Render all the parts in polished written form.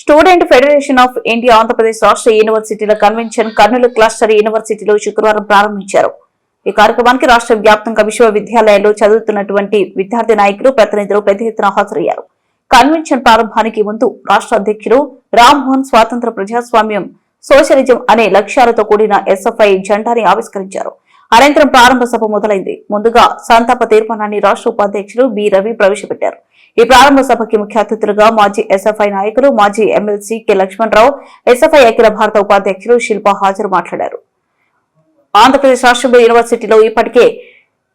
Student federation of India Andhra Pradesh రాష్ట్ర యూనివర్సిటీల convention Kurnool cluster యూనివర్సిటీలో శుక్రవారం ప్రారంభించారు. ఈ కార్యక్రమానికి రాష్ట్ర వ్యాప్తంగా విశ్వవిద్యాలయాల్లో చదువుతున్నటువంటి విద్యార్థి నాయకులు, ప్రతినిధులు పెద్ద ఎత్తున హాజరయ్యారు. కన్వెన్షన్ ప్రారంభానికి ముందు రాష్ట్ర అధ్యక్షుడు రామ్మోహన్ స్వాతంత్ర ప్రజాస్వామ్యం, సోషలిజం అనే లక్ష్యాలతో కూడిన ఎస్ఎఫ్ఐ జెండాని ఆవిష్కరించారు. అనంతరం ప్రారంభ సభ మొదలైంది. ముందుగా సంతాప తీర్మానాన్ని రాష్ట్ర ఉపాధ్యక్షుడు బి రవి ప్రవేశపెట్టారు. ఈ ప్రారంభ సభకి ముఖ్య అతిథులుగా మాజీ ఎస్ఎఫ్ఐ నాయకులు, మాజీ ఎమ్మెల్సీ కె లక్ష్మణరావు, ఎస్ఎఫ్ఐ అఖిల భారత ఉపాధ్యక్షులు శిల్ప హాజరు మాట్లాడారు. ఆంధ్రప్రదేశ్ రాష్ట్రంలో యూనివర్సిటీలో ఇప్పటికే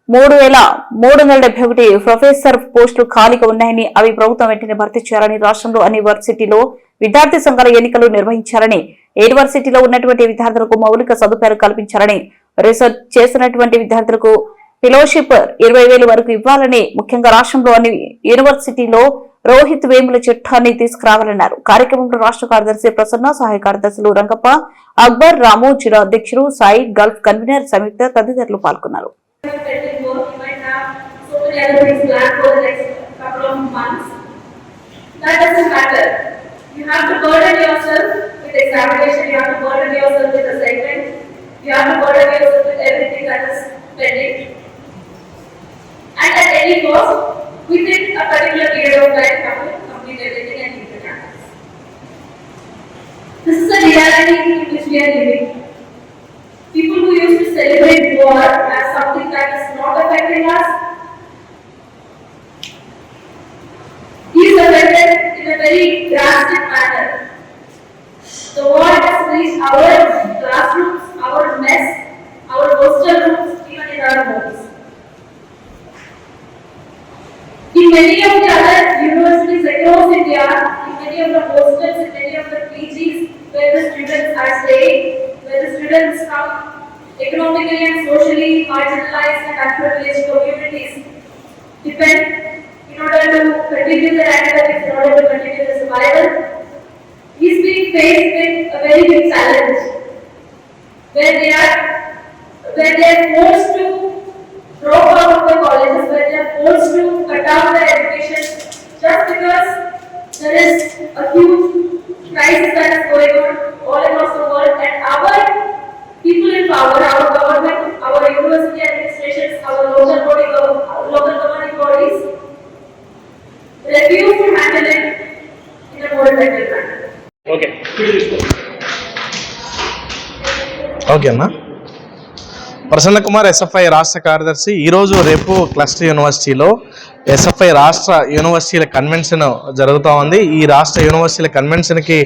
3,371 ప్రొఫెసర్ పోస్టులు ఖాళీగా ఉన్నాయని, అవి ప్రభుత్వం వెంటనే భర్తీ చేయాలని, రాష్ట్రంలో అన్ని యూనివర్సిటీలో విద్యార్థి సంఘాల ఎన్నికలు నిర్వహించాలని, యూనివర్సిటీలో ఉన్నటువంటి విద్యార్థులకు మౌలిక సదుపాయాలు కల్పించాలని, రీసెర్చ్ చేస్తున్నటువంటి విద్యార్థులకు ఫెలోషిప్ 20,000 వరకు ఇవ్వాలని, ముఖ్యంగా రాష్ట్రంలో అన్ని యూనివర్సిటీలో రోహిత్ వేముల చట్టాన్ని తీసుకురావాలన్నారు. కార్యక్రమంలో రాష్ట్ర కార్యదర్శి ప్రసన్న, సహాయ కార్యదర్శులు రంగప్ప, అక్బర్, రాము, జిల్లా అధ్యక్షుడు సాయి, గల్ఫ్ కన్వీనర్ సంయుక్త తదితరులు పాల్గొన్నారు. And at any cost, within a particular period of time, have to complete everything and leave the campus. This is the reality in which we are living. People who used to celebrate war as something that is not affecting us, is affected in a very drastic manner. The war has reached our classrooms, our mess, our hostel rooms, even in our homes. In many of the other universities across India, in many of the hostels, in many of the PGs where the students are staying, where the students from economically and socially marginalized and underprivileged communities depend in order to continue their academics, in order to continue their survival, is being faced with a very big challenge, where they are forced to drop out of the colleges, where they are forced to cut down their education just because there is a huge crisis that is going on all across the world, and our people in power, our government, our university administrations, our local governing bodies refuse to handle it in a more effective manner. Okay, Anna. Prasanna Kumar, SFI రాష్ట్ర కార్యదర్శి. ఈరోజు రేపు cluster యూనివర్సిటీలో SFI రాష్ట్ర యూనివర్సిటీల convention జరుగుతూ ఉంది. ఈ రాష్ట్ర యూనివర్సిటీల కన్వెన్షన్కి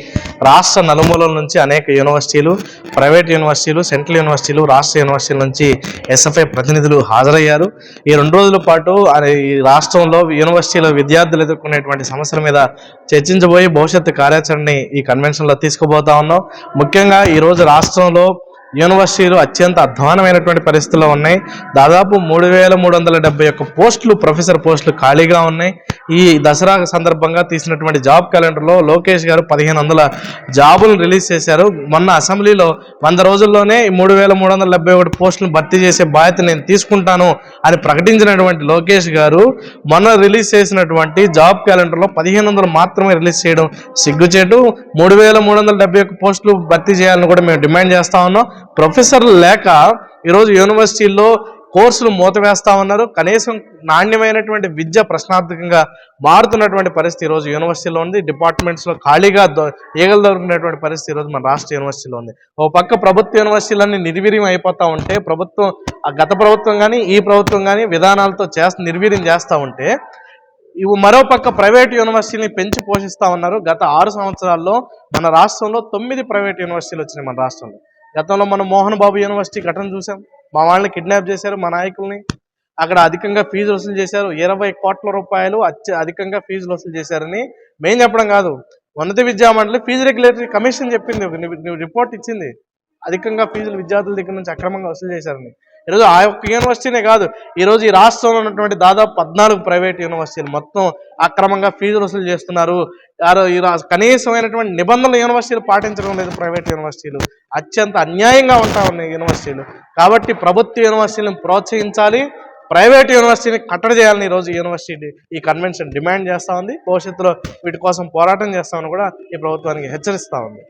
రాష్ట్ర నలుమూలల నుంచి అనేక యూనివర్సిటీలు, ప్రైవేట్ యూనివర్సిటీలు, సెంట్రల్ యూనివర్సిటీలు, రాష్ట్ర యూనివర్సిటీల నుంచి ఎస్ఎఫ్ఐ ప్రతినిధులు హాజరయ్యారు. ఈ 2 రోజుల పాటు ఈ రాష్ట్రంలో యూనివర్సిటీలో విద్యార్థులు ఎదుర్కొనేటువంటి సమస్యల మీద చర్చించబోయి భవిష్యత్తు కార్యాచరణని ఈ కన్వెన్షన్లో తీసుకుపోతా ఉన్నాం. ముఖ్యంగా ఈరోజు రాష్ట్రంలో యూనివర్సిటీలు అత్యంత అధ్వానమైనటువంటి పరిస్థితుల్లో ఉన్నాయి. దాదాపు 3,371 పోస్టులు, ప్రొఫెసర్ పోస్టులు ఖాళీగా ఉన్నాయి. ఈ దసరా సందర్భంగా తీసినటువంటి జాబ్ క్యాలెండర్లో లోకేష్ గారు 1,500 జాబులను రిలీజ్ చేశారు. మొన్న అసెంబ్లీలో 100 రోజుల్లోనే 3,371 పోస్టులను భర్తీ చేసే బాధ్యత నేను తీసుకుంటాను అని ప్రకటించినటువంటి లోకేష్ గారు మొన్న రిలీజ్ చేసినటువంటి జాబ్ క్యాలెండర్లో 1,500 మాత్రమే రిలీజ్ చేయడం సిగ్గుచేటు. 3,371 పోస్టులు భర్తీ చేయాలని కూడా మేము డిమాండ్ చేస్తా ఉన్నాం. ప్రొఫెసర్లు లేక ఈరోజు యూనివర్సిటీల్లో కోర్సులు మూతవేస్తా ఉన్నారు. కనీసం నాణ్యమైనటువంటి విద్య ప్రశ్నార్థకంగా మారుతున్నటువంటి పరిస్థితి ఈరోజు యూనివర్సిటీలో ఉంది. డిపార్ట్మెంట్స్లో ఖాళీగా ఈగలు దొరుకుతున్నటువంటి పరిస్థితి ఈరోజు మన రాష్ట్ర యూనివర్సిటీలో ఉంది. ఓ పక్క ప్రభుత్వ యూనివర్సిటీలన్నీ నిర్వీర్యం అయిపోతూ ఉంటే, గత ప్రభుత్వం కానీ ఈ ప్రభుత్వం కానీ విధానాలతో నిర్వీర్యం చేస్తూ ఉంటే, మరో పక్క ప్రైవేట్ యూనివర్సిటీని పెంచి పోషిస్తూ ఉన్నారు. గత 6 సంవత్సరాల్లో మన రాష్ట్రంలో 9 ప్రైవేట్ యూనివర్సిటీలు వచ్చినాయి మన రాష్ట్రంలో. గతంలో మనం మోహన్ బాబు యూనివర్సిటీ ఘటన చూసాం. మా వాళ్ళని కిడ్నాప్ చేశారు, మా నాయకుల్ని. అక్కడ అధికంగా ఫీజు వసూలు చేశారు. 20 కోట్ల రూపాయలు అధికంగా ఫీజులు వసూలు చేశారని మేము చెప్పడం కాదు, ఉన్నత విద్యామండలి ఫీజు రెగ్యులేటరీ కమిషన్ చెప్పింది, రిపోర్ట్ ఇచ్చింది. అధికంగా ఫీజులు విద్యార్థుల దగ్గర నుంచి అక్రమంగా వసూలు చేశారని. ఈరోజు ఆ ఒక్క యూనివర్సిటీనే కాదు, ఈరోజు ఈ రాష్ట్రంలో ఉన్నటువంటి దాదాపు 14 ప్రైవేట్ యూనివర్సిటీలు మొత్తం అక్రమంగా ఫీజులు వసూలు చేస్తున్నారు. కనీసమైనటువంటి నిబంధనలు యూనివర్సిటీలు పాటించడం లేదు. ప్రైవేట్ యూనివర్సిటీలు అత్యంత అన్యాయంగా ఉంటా ఉన్నాయి యూనివర్సిటీలు. కాబట్టి ప్రభుత్వ యూనివర్సిటీలను ప్రోత్సహించాలి. ప్రైవేట్ యూనివర్సిటీని కట్టడి చేయాలని ఈరోజు యూనివర్సిటీ ఈ కన్వెన్షన్ డిమాండ్ చేస్తూ ఉంది. భవిష్యత్తులో వీటి కోసం పోరాటం చేస్తామని కూడా ఈ ప్రభుత్వానికి హెచ్చరిస్తూ ఉంది.